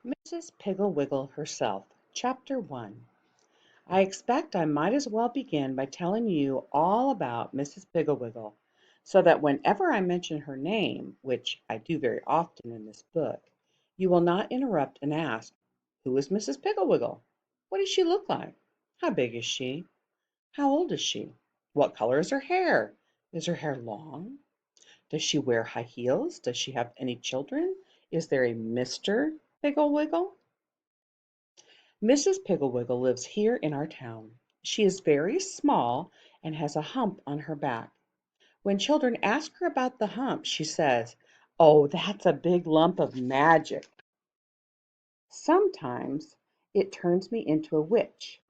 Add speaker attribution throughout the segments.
Speaker 1: Mrs. Piggle Wiggle herself, Chapter 1. I expect I might as well begin by telling you all about Mrs. Piggle Wiggle, so that whenever I mention her name, which I do very often in this book, you will not interrupt and ask, "Who is Mrs. Piggle Wiggle? What does she look like? How big is she? How old is she? What color is her hair? Is her hair long? Does she wear high heels? Does she have any children? Is there a Mr. Piggle Wiggle?" Mrs. Piggle Wiggle lives here in our town. She is very small and has a hump on her back. When children ask her about the hump, she says, "Oh, that's a big lump of magic." Sometimes it turns me into a witch,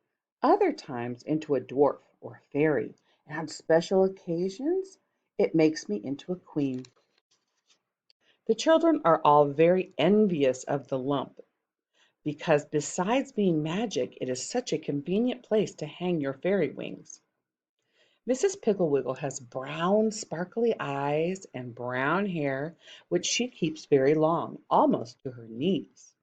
Speaker 1: other times into a dwarf or a fairy, and on special occasions it makes me into a queen. The children are all very envious of the lump, because besides being magic, it is such a convenient place to hang your fairy wings. Mrs. Piggle Wiggle has brown, sparkly eyes and brown hair, which she keeps very long, almost to her knees.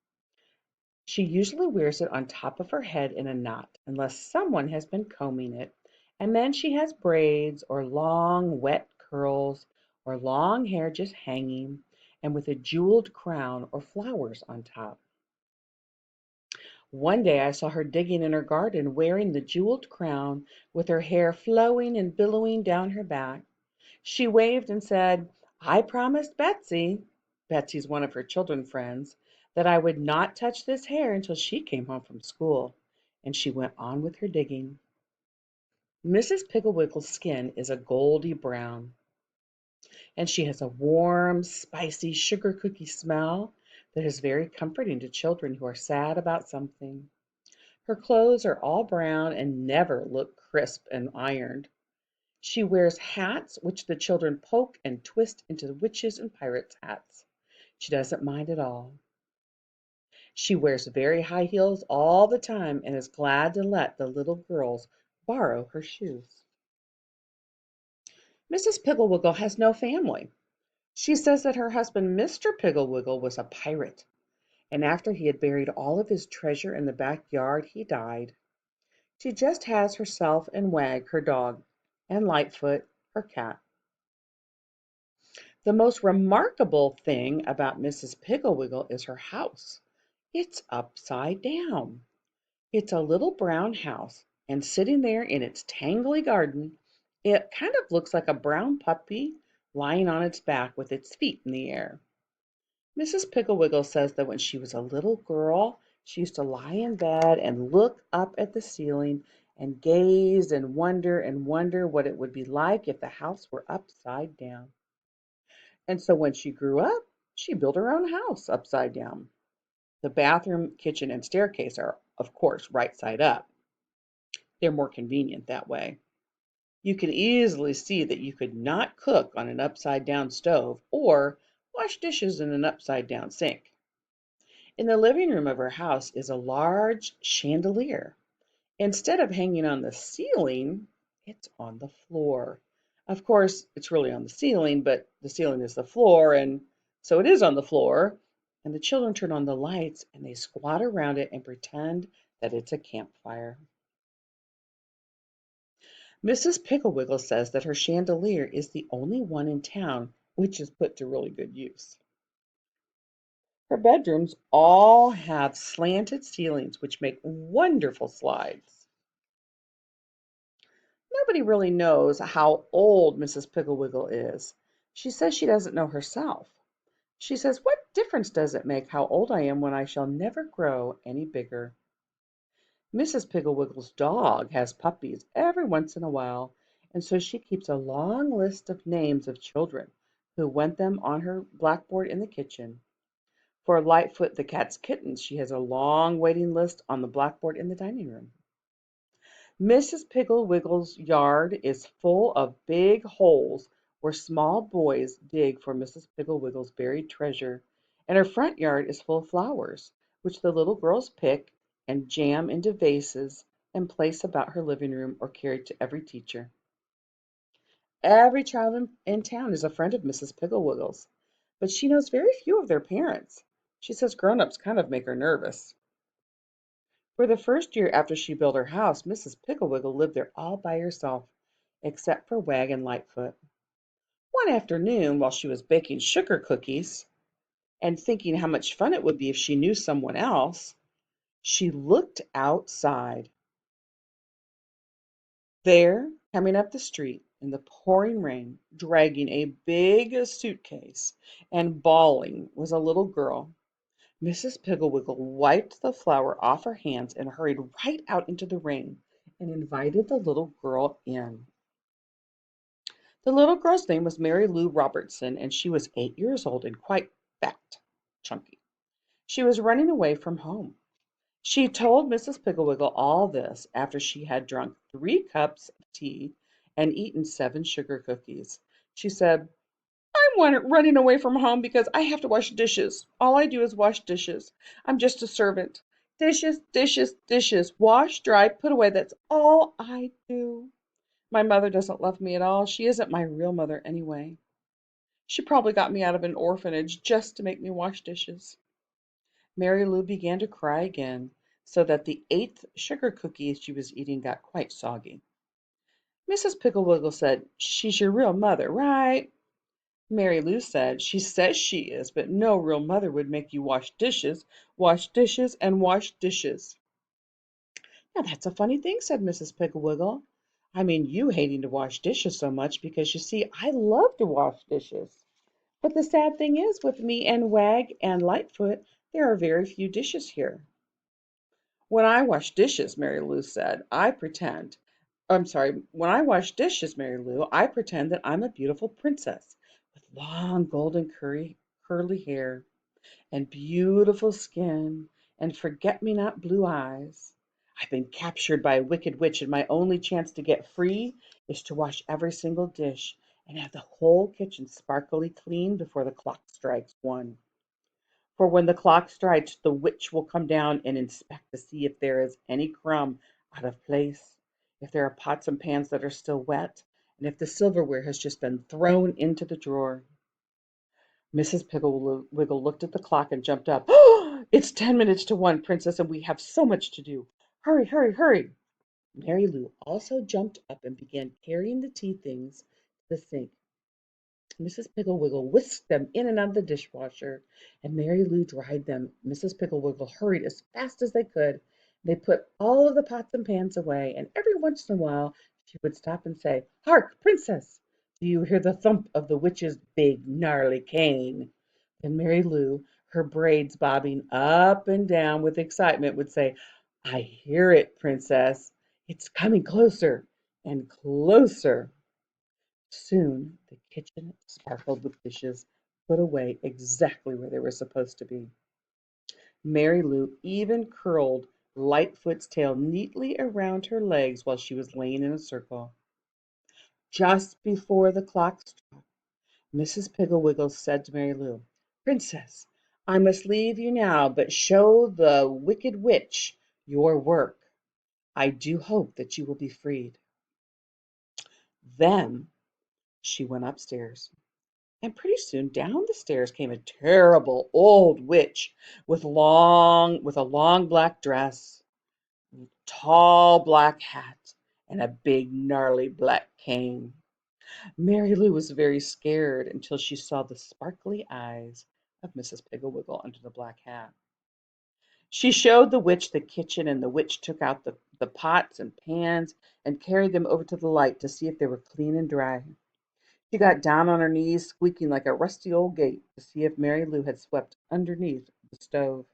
Speaker 1: She usually wears it on top of her head in a knot, unless someone has been combing it, and then she has braids or long, wet curls or long hair just hanging, and with a jeweled crown or flowers on top. One day I saw her digging in her garden, wearing the jeweled crown, with her hair flowing and billowing down her back. She waved and said, "I promised Betsy's one of her children friends, that I would not touch this hair until she came home from school." And she went on with her digging. Mrs. Piggle Wiggle's skin is a goldy brown, and she has a warm, spicy sugar cookie smell that is very comforting to children who are sad about something. Her clothes are all brown and never look crisp and ironed. She wears hats which the children poke and twist into witches' and pirates' hats. She doesn't mind at all. She wears very high heels all the time and is glad to let the little girls borrow her shoes. Mrs. Pigglewiggle has no family. She says that her husband, Mr. Pigglewiggle, was a pirate, and after he had buried all of his treasure in the backyard, he died. She just has herself and Wag, her dog, and Lightfoot, her cat. The most remarkable thing about Mrs. Pigglewiggle is her house. It's upside down. It's a little brown house, and sitting there in its tangly garden, it kind of looks like a brown puppy lying on its back with its feet in the air. Mrs. Pigglewiggle says that when she was a little girl, she used to lie in bed and look up at the ceiling and gaze and wonder what it would be like if the house were upside down. And so when she grew up, she built her own house upside down. The bathroom, kitchen, and staircase are, of course, right side up. They're more convenient that way. You can easily see that you could not cook on an upside down stove or wash dishes in an upside down sink. In the living room of her house is a large chandelier. Instead of hanging on the ceiling, it's on the floor. Of course, it's really on the ceiling, but the ceiling is the floor, and so it is on the floor. And the children turn on the lights and they squat around it and pretend that it's a campfire. Mrs. Picklewiggle says that her chandelier is the only one in town which is put to really good use. Her bedrooms all have slanted ceilings which make wonderful slides. Nobody really knows how old Mrs. Pigglewiggle is. She says she doesn't know herself. She says, "What difference does it make how old I am when I shall never grow any bigger?" Mrs. Pigglewiggle's dog has puppies every once in a while, and so she keeps a long list of names of children who want them on her blackboard in the kitchen. For Lightfoot the cat's kittens, she has a long waiting list on the blackboard in the dining room. Mrs. Piggle Wiggle's yard is full of big holes where small boys dig for Mrs. Piggle Wiggle's buried treasure, and her front yard is full of flowers, which the little girls pick and jam into vases and place about her living room or carry to every teacher. Every child in town is a friend of Mrs. Piggle Wiggle's, but she knows very few of their parents. She says grown-ups kind of make her nervous. For the first year after she built her house, Mrs. Pigglewiggle lived there all by herself, except for Wag and Lightfoot. One afternoon, while she was baking sugar cookies and thinking how much fun it would be if she knew someone else, she looked outside. There, coming up the street in the pouring rain, dragging a big suitcase and bawling, was a little girl. Mrs. Pigglewiggle wiped the flour off her hands and hurried right out into the rain and invited the little girl in. The little girl's name was Mary Lou Robertson, and she was 8 years old and quite fat, chunky. She was running away from home. She told Mrs. Pigglewiggle all this after she had drunk 3 cups of tea and eaten 7 sugar cookies. She said, I'm running away from home because I have to wash dishes. All I do is wash dishes. I'm just a servant. Dishes, dishes, dishes. Wash, dry, put away. That's all I do. My mother doesn't love me at all. She isn't my real mother anyway. She probably got me out of an orphanage just to make me wash dishes. Mary Lou began to cry again, so that the 8th sugar cookie she was eating got quite soggy. Mrs. Pigglewiggle said, She's your real mother, right? Mary Lou said, She says she is, but no real mother would make you wash dishes, and wash dishes. Now that's a funny thing, said Mrs. Pigglewiggle. I mean, you hating to wash dishes so much because you see, I love to wash dishes. But the sad thing is, with me and Wag and Lightfoot, there are very few dishes here. When I wash dishes, Mary Lou said, when I wash dishes, Mary Lou, I pretend that I'm a beautiful princess with long golden curly hair and beautiful skin and forget-me-not blue eyes. I've been captured by a wicked witch, and my only chance to get free is to wash every single dish and have the whole kitchen sparkly clean before the clock strikes 1. For when the clock strikes, the witch will come down and inspect to see if there is any crumb out of place, if there are pots and pans that are still wet, and if the silverware has just been thrown into the drawer. Mrs. Pigglewiggle looked at the clock and jumped up. Oh, it's 10 minutes to 1, Princess, and we have so much to do. Hurry, hurry, hurry. Mary Lou also jumped up and began carrying the tea things to the sink. Mrs. Pigglewiggle whisked them in and out of the dishwasher, and Mary Lou dried them. Mrs. Pigglewiggle hurried as fast as they could. They put all of the pots and pans away, and every once in a while she would stop and say, Hark, Princess! Do you hear the thump of the witch's big, gnarly cane? Then Mary Lou, her braids bobbing up and down with excitement, would say, I hear it, Princess. It's coming closer and closer. Soon the kitchen sparkled with dishes put away exactly where they were supposed to be. Mary Lou even curled Lightfoot's tail neatly around her legs while she was laying in a circle. Just before the clock struck, Mrs. Pigglewiggle said to Mary Lou, Princess, I must leave you now, but show the wicked witch your work. I do hope that you will be freed. Then she went upstairs. And pretty soon down the stairs came a terrible old witch with a long black dress, tall black hat, and a big gnarly black cane. Mary Lou was very scared until she saw the sparkly eyes of Mrs. Pigglewiggle under the black hat. She showed the witch the kitchen, and the witch took out the pots and pans and carried them over to the light to see if they were clean and dry. She got down on her knees, squeaking like a rusty old gate, to see if Mary Lou had swept underneath the stove.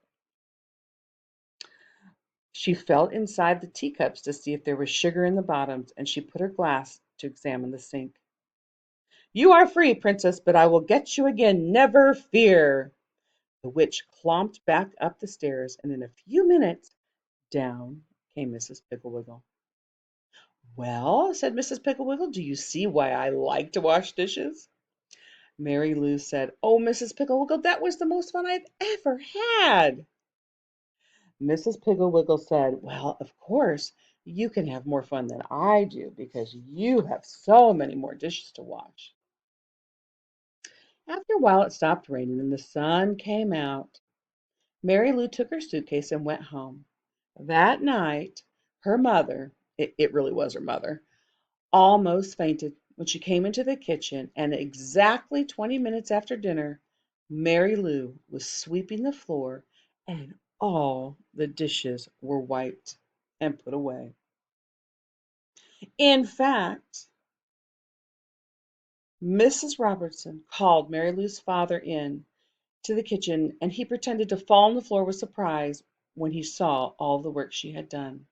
Speaker 1: She felt inside the teacups to see if there was sugar in the bottoms, and she put her glass to examine the sink. You are free, Princess, but I will get you again, never fear. The witch clomped back up the stairs, and in a few minutes down came Mrs. Pigglewiggle. Well, said Mrs. Pigglewiggle, do you see why I like to wash dishes? Mary Lou said, Oh, Mrs. Pigglewiggle, that was the most fun I've ever had. Mrs. Pigglewiggle said, Well, of course, you can have more fun than I do because you have so many more dishes to wash. After a while, it stopped raining and the sun came out. Mary Lou took her suitcase and went home. That night, her mother, it really was her mother, almost fainted when she came into the kitchen, and exactly 20 minutes after dinner, Mary Lou was sweeping the floor and all the dishes were wiped and put away. In fact, Mrs. Robertson called Mary Lou's father in to the kitchen, and he pretended to fall on the floor with surprise when he saw all the work she had done.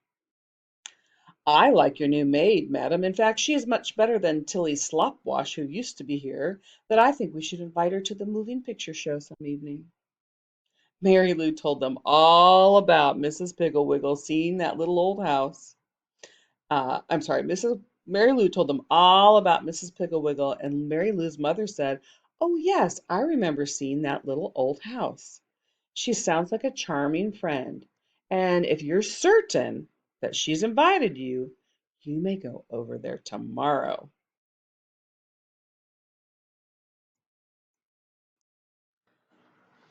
Speaker 1: I like your new maid, madam. In fact, she is much better than Tilly Slopwash, who used to be here, that I think we should invite her to the moving picture show some evening. Mary Lou told them all about Mrs. Piggle Wiggle seeing that little old house. I'm sorry, Mrs. Mary Lou told them all about Mrs. Piggle Wiggle, and Mary Lou's mother said, "Oh, yes, I remember seeing that little old house. She sounds like a charming friend, and if you're certain that she's invited you, you may go over there tomorrow."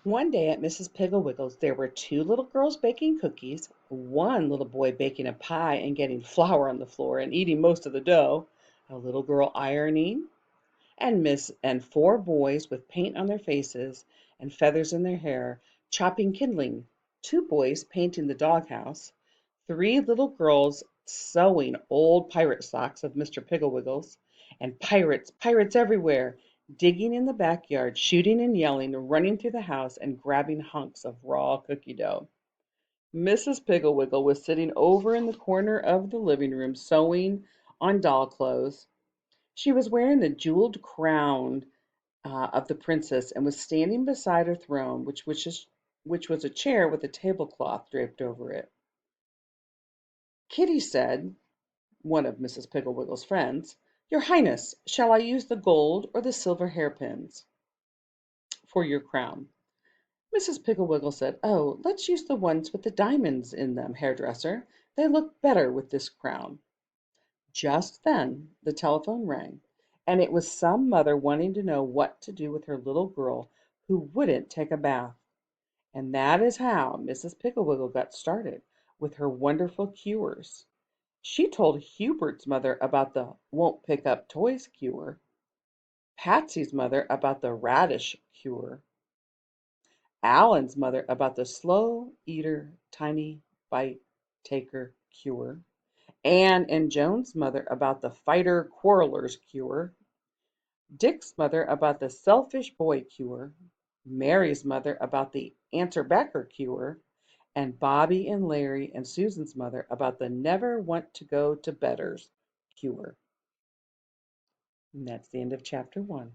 Speaker 1: One day at Mrs. Piggle Wiggle's there were two little girls baking cookies, one little boy baking a pie and getting flour on the floor and eating most of the dough, a little girl ironing, and four boys with paint on their faces and feathers in their hair chopping kindling, two boys painting the doghouse, three little girls sewing old pirate socks of Mr. Pigglewiggles, and pirates, pirates everywhere, digging in the backyard, shooting and yelling, running through the house, and grabbing hunks of raw cookie dough. Mrs. Pigglewiggle was sitting over in the corner of the living room sewing on doll clothes. She was wearing the jeweled crown of the princess and was standing beside her throne, which was a chair with a tablecloth draped over it. Kitty said, one of Mrs. Pigglewiggle's friends, "Your Highness, shall I use the gold or the silver hairpins for your crown?" Mrs. Pigglewiggle said, "Oh, let's use the ones with the diamonds in them, hairdresser. They look better with this crown." Just then the telephone rang, and it was some mother wanting to know what to do with her little girl who wouldn't take a bath. And that is how Mrs. Pigglewiggle got started with her wonderful cures. She told Hubert's mother about the won't pick up toys cure, Patsy's mother about the radish cure, Alan's mother about the slow eater, tiny bite taker cure, Anne and Joan's mother about the fighter quarrelers cure, Dick's mother about the selfish boy cure, Mary's mother about the answer backer cure, and Bobby and Larry and Susan's mother about the never want to go to bedders cure. And that's the end of chapter 1.